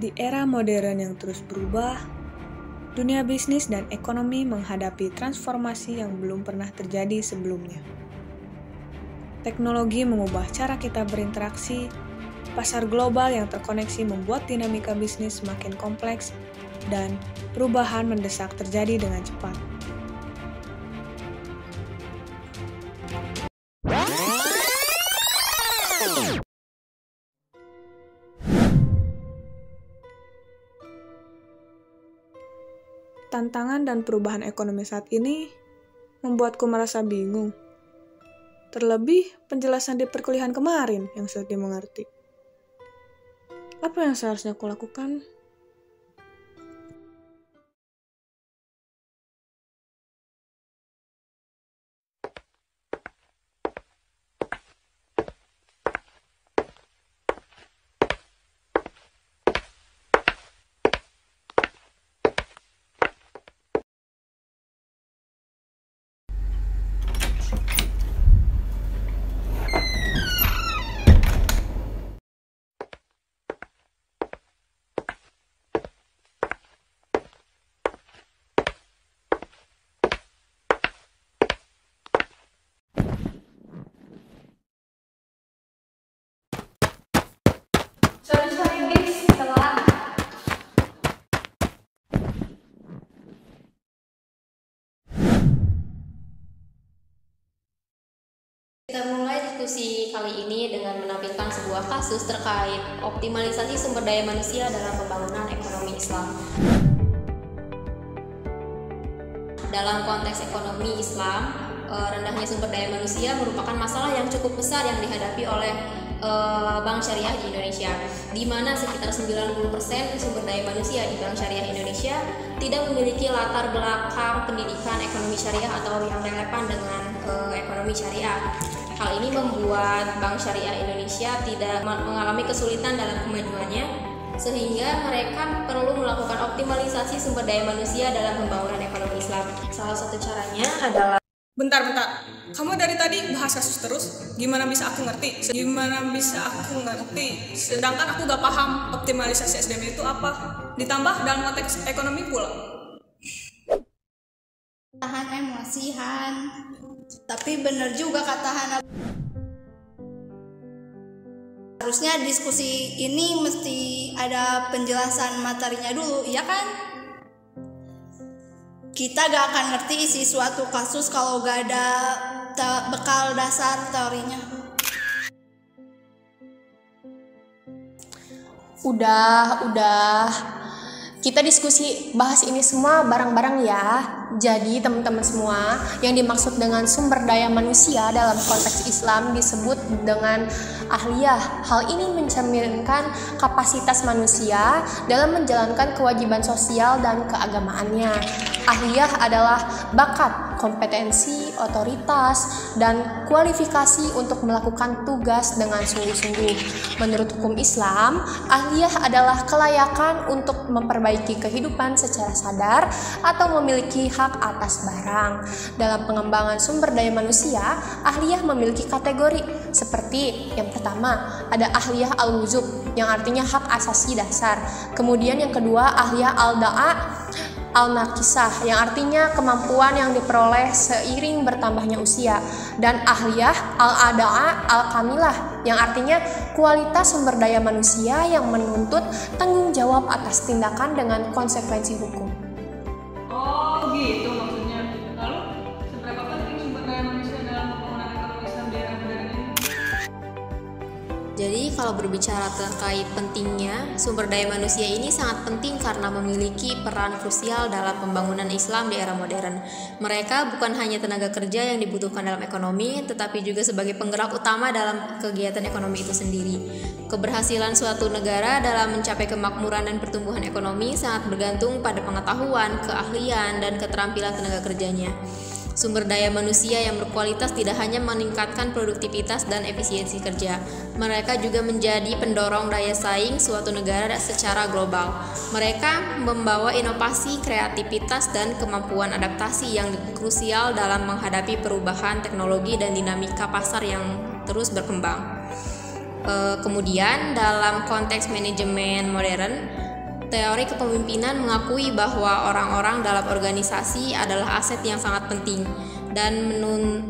Di era modern yang terus berubah, dunia bisnis dan ekonomi menghadapi transformasi yang belum pernah terjadi sebelumnya. Teknologi mengubah cara kita berinteraksi, pasar global yang terkoneksi membuat dinamika bisnis semakin kompleks, dan perubahan mendesak terjadi dengan cepat. Tantangan dan perubahan ekonomi saat ini membuatku merasa bingung. Terlebih penjelasan di perkuliahan kemarin yang sulit dimengerti. Apa yang seharusnya aku lakukan? Kita mulai diskusi kali ini dengan menampilkan sebuah kasus terkait optimalisasi sumber daya manusia dalam pembangunan ekonomi Islam. Dalam konteks ekonomi Islam, rendahnya sumber daya manusia merupakan masalah yang cukup besar yang dihadapi oleh Bank Syariah di Indonesia, di mana sekitar 90% sumber daya manusia di Bank Syariah Indonesia tidak memiliki latar belakang pendidikan ekonomi syariah atau yang relevan dengan ekonomi syariah. Hal ini membuat Bank Syariah Indonesia tidak mengalami kesulitan dalam kemajuannya, sehingga mereka perlu melakukan optimalisasi sumber daya manusia dalam pembangunan ekonomi Islam. Salah satu caranya adalah... Bentar. Kamu dari tadi bahas kasus terus. Gimana bisa aku ngerti? Sedangkan aku gak paham optimalisasi SDM itu apa. Ditambah dalam konteks ekonomi pula. Tahan emosi, Han. Tapi bener juga kata Han. Harusnya diskusi ini mesti ada penjelasan materinya dulu, iya kan? Kita gak akan ngerti isi suatu kasus kalau gak ada bekal dasar teorinya. Udah. Kita diskusi bahas ini semua bareng-bareng ya. Jadi teman-teman semua, yang dimaksud dengan sumber daya manusia dalam konteks Islam disebut dengan ahliyah. Hal ini mencerminkan kapasitas manusia dalam menjalankan kewajiban sosial dan keagamaannya. Ahliyah adalah bakat, kompetensi, otoritas, dan kualifikasi untuk melakukan tugas dengan sungguh-sungguh. Menurut hukum Islam, ahliyah adalah kelayakan untuk memperbaiki kehidupan secara sadar atau memiliki hak atas barang. Dalam pengembangan sumber daya manusia, ahliyah memiliki kategori seperti yang pertama, ada ahliyah al-wujub yang artinya hak asasi dasar. Kemudian yang kedua, ahliyah al-da'a al-nakisah yang artinya kemampuan yang diperoleh seiring bertambahnya usia, dan ahliyah al-ada'a al-kamilah yang artinya kualitas sumber daya manusia yang menuntut tanggung jawab atas tindakan dengan konsekuensi hukum. Oh gitu maksudnya. Lalu seberapa penting sumber daya manusia dalam pembangunan ekonomi Islam di era modern ini? Jadi kalau berbicara terkait pentingnya, sumber daya manusia ini sangat penting karena memiliki peran krusial dalam pembangunan Islam di era modern. Mereka bukan hanya tenaga kerja yang dibutuhkan dalam ekonomi, tetapi juga sebagai penggerak utama dalam kegiatan ekonomi itu sendiri. Keberhasilan suatu negara dalam mencapai kemakmuran dan pertumbuhan ekonomi sangat bergantung pada pengetahuan, keahlian, dan keterampilan tenaga kerjanya. Sumber daya manusia yang berkualitas tidak hanya meningkatkan produktivitas dan efisiensi kerja, mereka juga menjadi pendorong daya saing suatu negara secara global. Mereka membawa inovasi, kreativitas, dan kemampuan adaptasi yang krusial dalam menghadapi perubahan teknologi dan dinamika pasar yang terus berkembang. Kemudian dalam konteks manajemen modern, Teori kepemimpinan mengakui bahwa orang-orang dalam organisasi adalah aset yang sangat penting, dan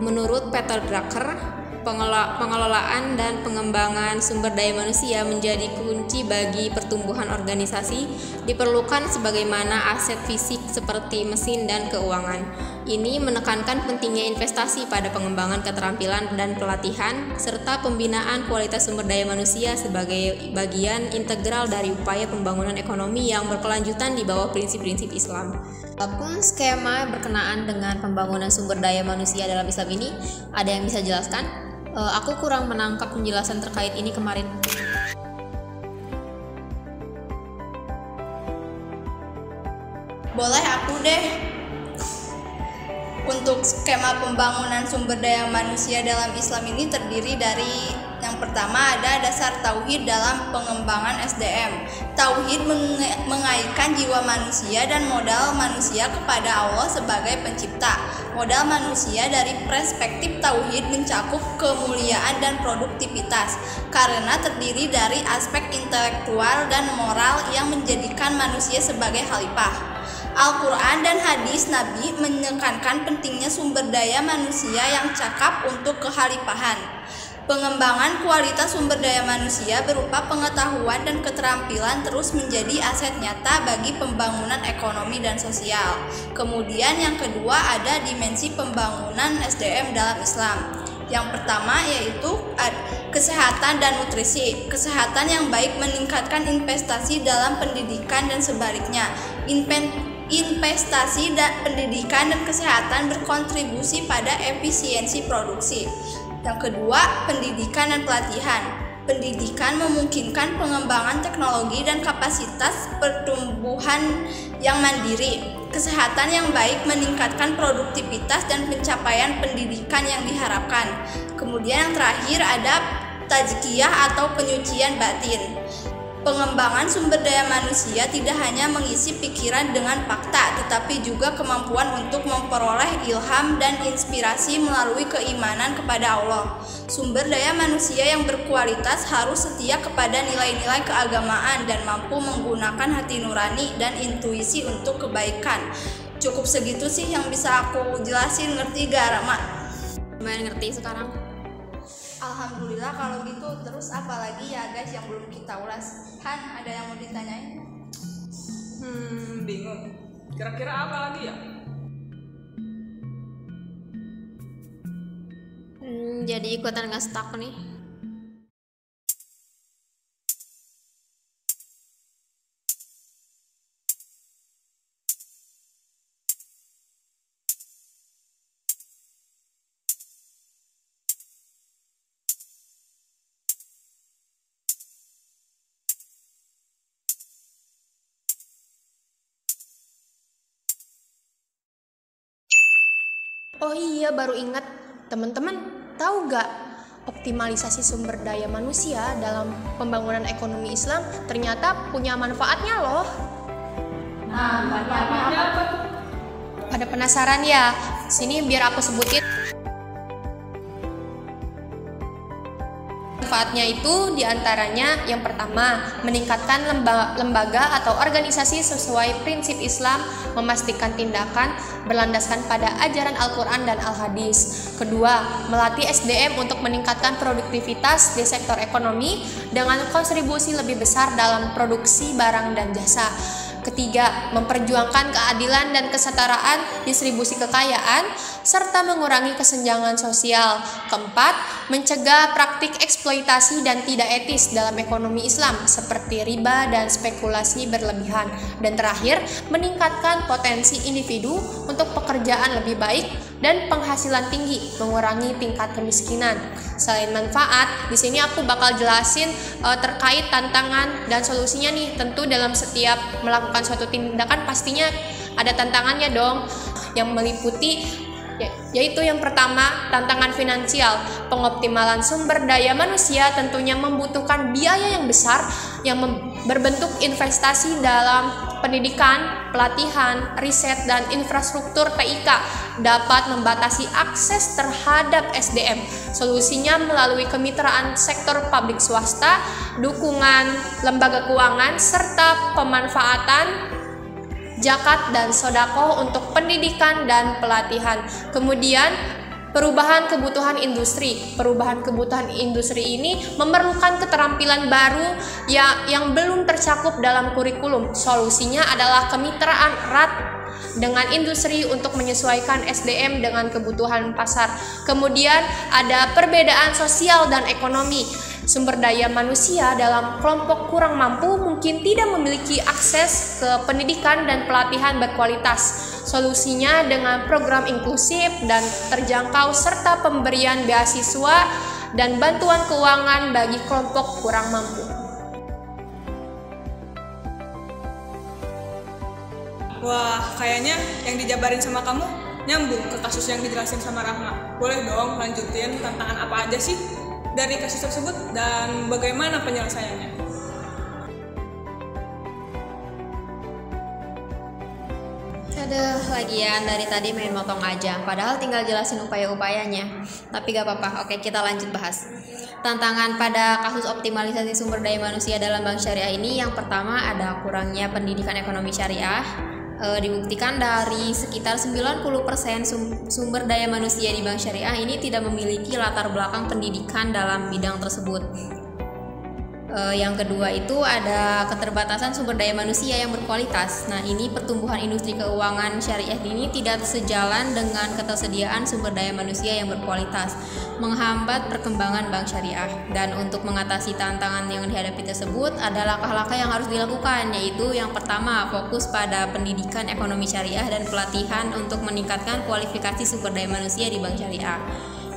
menurut Peter Drucker, pengelolaan dan pengembangan sumber daya manusia menjadi kunci bagi pertumbuhan organisasi, diperlukan sebagaimana aset fisik seperti mesin dan keuangan. Ini menekankan pentingnya investasi pada pengembangan keterampilan dan pelatihan, serta pembinaan kualitas sumber daya manusia sebagai bagian integral dari upaya pembangunan ekonomi yang berkelanjutan di bawah prinsip-prinsip Islam. Walaupun skema berkenaan dengan pembangunan sumber daya manusia dalam Islam ini, ada yang bisa jelaskan? Aku kurang menangkap penjelasan terkait ini kemarin. Boleh aku deh. Untuk skema pembangunan sumber daya manusia dalam Islam ini terdiri dari yang pertama ada dasar tauhid dalam pengembangan SDM. Tauhid mengaitkan jiwa manusia dan modal manusia kepada Allah sebagai pencipta. Modal manusia dari perspektif tauhid mencakup kemuliaan dan produktivitas karena terdiri dari aspek intelektual dan moral yang menjadikan manusia sebagai khalifah. Al-Quran dan hadis Nabi menekankan pentingnya sumber daya manusia yang cakap untuk kekhalifahan. Pengembangan kualitas sumber daya manusia berupa pengetahuan dan keterampilan terus menjadi aset nyata bagi pembangunan ekonomi dan sosial. Kemudian yang kedua ada dimensi pembangunan SDM dalam Islam. Yang pertama yaitu kesehatan dan nutrisi. Kesehatan yang baik meningkatkan investasi dalam pendidikan dan sebaliknya. Investasi dan pendidikan dan kesehatan berkontribusi pada efisiensi produksi. Yang kedua, pendidikan dan pelatihan. Pendidikan memungkinkan pengembangan teknologi dan kapasitas pertumbuhan yang mandiri. Kesehatan yang baik meningkatkan produktivitas dan pencapaian pendidikan yang diharapkan. Kemudian yang terakhir ada tazkiyah atau penyucian batin. Pengembangan sumber daya manusia tidak hanya mengisi pikiran dengan fakta, tetapi juga kemampuan untuk memperoleh ilham dan inspirasi melalui keimanan kepada Allah. Sumber daya manusia yang berkualitas harus setia kepada nilai-nilai keagamaan dan mampu menggunakan hati nurani dan intuisi untuk kebaikan. Cukup segitu sih yang bisa aku jelasin, ngerti gak Rama? Lumayan ngerti sekarang. Alhamdulillah kalau gitu. Terus apa lagi ya guys yang belum kita ulas? Han, ada yang mau ditanyain? Bingung. Kira-kira apa lagi ya? Jadi ikutan nggak stuck nih. Oh iya, baru ingat. Teman-teman, tahu gak? Optimalisasi sumber daya manusia dalam pembangunan ekonomi Islam ternyata punya manfaatnya loh. Nah, manfaatnya apa? Pada penasaran ya? Sini biar aku sebutin. Manfaatnya itu diantaranya yang pertama, meningkatkan lembaga atau organisasi sesuai prinsip Islam, memastikan tindakan berlandaskan pada ajaran Al-Quran dan Al-Hadis. Kedua, melatih SDM untuk meningkatkan produktivitas di sektor ekonomi dengan kontribusi lebih besar dalam produksi barang dan jasa. Ketiga, memperjuangkan keadilan dan kesetaraan distribusi kekayaan serta mengurangi kesenjangan sosial. Keempat, mencegah praktik eksploitasi dan tidak etis dalam ekonomi Islam seperti riba dan spekulasi berlebihan. Dan terakhir, meningkatkan potensi individu untuk pekerjaan lebih baik dan penghasilan tinggi, mengurangi tingkat kemiskinan. Selain manfaat, di sini aku bakal jelasin terkait tantangan dan solusinya nih. Tentu dalam setiap melakukan suatu tindakan pastinya ada tantangannya dong, yang meliputi yaitu yang pertama, tantangan finansial. Pengoptimalan sumber daya manusia tentunya membutuhkan biaya yang besar yang berbentuk investasi dalam pendidikan, pelatihan, riset, dan infrastruktur TIK dapat membatasi akses terhadap SDM. Solusinya melalui kemitraan sektor publik swasta, dukungan lembaga keuangan, serta pemanfaatan zakat dan sodako untuk pendidikan dan pelatihan. Kemudian perubahan kebutuhan industri. Perubahan kebutuhan industri ini memerlukan keterampilan baru yang belum tercakup dalam kurikulum. Solusinya adalah kemitraan erat dengan industri untuk menyesuaikan SDM dengan kebutuhan pasar. Kemudian ada perbedaan sosial dan ekonomi. Sumber daya manusia dalam kelompok kurang mampu mungkin tidak memiliki akses ke pendidikan dan pelatihan berkualitas. Solusinya dengan program inklusif dan terjangkau serta pemberian beasiswa dan bantuan keuangan bagi kelompok kurang mampu. Wah, kayaknya yang dijabarin sama kamu nyambung ke kasus yang dijelasin sama Rahma. Boleh dong lanjutin tantangan apa aja sih dari kasus tersebut dan bagaimana penyelesaiannya? Aduh, lagian dari tadi main motong aja, padahal tinggal jelasin upaya-upayanya. Tapi gak apa-apa, oke kita lanjut bahas. Tantangan pada kasus optimalisasi sumber daya manusia dalam bank syariah ini, yang pertama ada kurangnya pendidikan ekonomi syariah. Dibuktikan dari sekitar 90% sumber daya manusia di bank syariah ini tidak memiliki latar belakang pendidikan dalam bidang tersebut. Yang kedua itu ada keterbatasan sumber daya manusia yang berkualitas. Nah, ini pertumbuhan industri keuangan syariah ini tidak sejalan dengan ketersediaan sumber daya manusia yang berkualitas, menghambat perkembangan bank syariah. Dan untuk mengatasi tantangan yang dihadapi tersebut, ada langkah-langkah yang harus dilakukan, yaitu yang pertama, fokus pada pendidikan ekonomi syariah dan pelatihan untuk meningkatkan kualifikasi sumber daya manusia di bank syariah.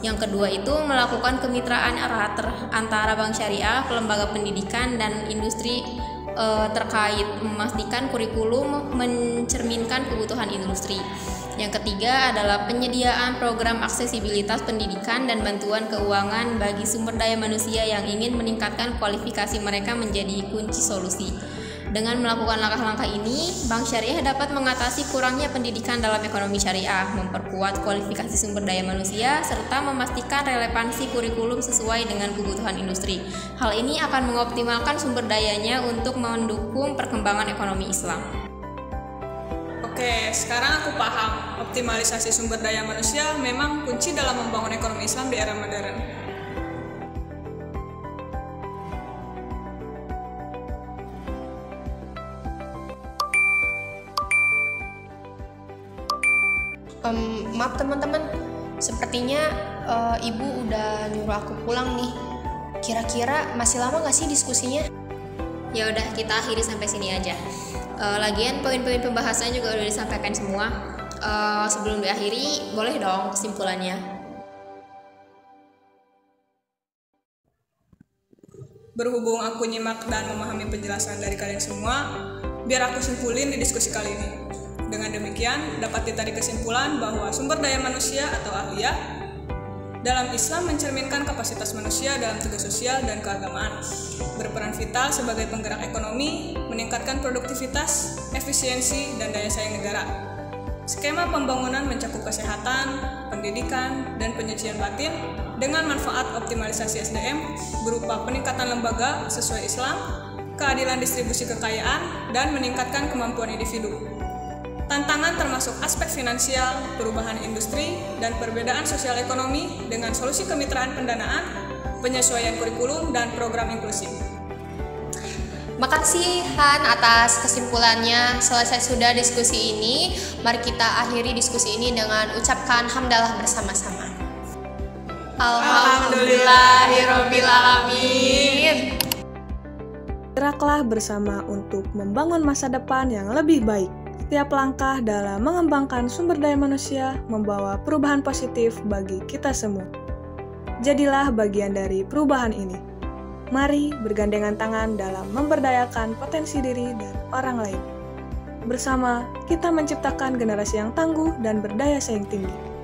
Yang kedua itu melakukan kemitraan erat antara bank syariah, lembaga pendidikan, dan industri terkait memastikan kurikulum mencerminkan kebutuhan industri. Yang ketiga adalah penyediaan program aksesibilitas pendidikan dan bantuan keuangan bagi sumber daya manusia yang ingin meningkatkan kualifikasi mereka menjadi kunci solusi. Dengan melakukan langkah-langkah ini, bank syariah dapat mengatasi kurangnya pendidikan dalam ekonomi syariah, memperkuat kualifikasi sumber daya manusia, serta memastikan relevansi kurikulum sesuai dengan kebutuhan industri. Hal ini akan mengoptimalkan sumber dayanya untuk mendukung perkembangan ekonomi Islam. Oke, sekarang aku paham. Optimalisasi sumber daya manusia memang kunci dalam membangun ekonomi Islam di era modern. Maaf teman-teman, sepertinya ibu udah nyuruh aku pulang nih. Kira-kira masih lama gak sih diskusinya? Ya udah, kita akhiri sampai sini aja. Lagian poin-poin pembahasannya juga udah disampaikan semua. Sebelum diakhiri, boleh dong kesimpulannya. Berhubung aku nyimak dan memahami penjelasan dari kalian semua, biar aku simpulin di diskusi kali ini. Dengan demikian, dapat ditarik kesimpulan bahwa sumber daya manusia atau ahliyah dalam Islam mencerminkan kapasitas manusia dalam tugas sosial dan keagamaan, berperan vital sebagai penggerak ekonomi, meningkatkan produktivitas, efisiensi, dan daya saing negara. Skema pembangunan mencakup kesehatan, pendidikan, dan penyucian batin dengan manfaat optimalisasi SDM berupa peningkatan lembaga sesuai Islam, keadilan distribusi kekayaan, dan meningkatkan kemampuan individu. Tantangan termasuk aspek finansial, perubahan industri, dan perbedaan sosial ekonomi dengan solusi kemitraan pendanaan, penyesuaian kurikulum, dan program inklusif. Makasih Han atas kesimpulannya. Selesai sudah diskusi ini, mari kita akhiri diskusi ini dengan ucapkan hamdalah bersama-sama. Alhamdulillahirabbil alamin. Geraklah bersama untuk membangun masa depan yang lebih baik. Setiap langkah dalam mengembangkan sumber daya manusia membawa perubahan positif bagi kita semua. Jadilah bagian dari perubahan ini. Mari bergandengan tangan dalam memberdayakan potensi diri dan orang lain. Bersama, kita menciptakan generasi yang tangguh dan berdaya saing tinggi.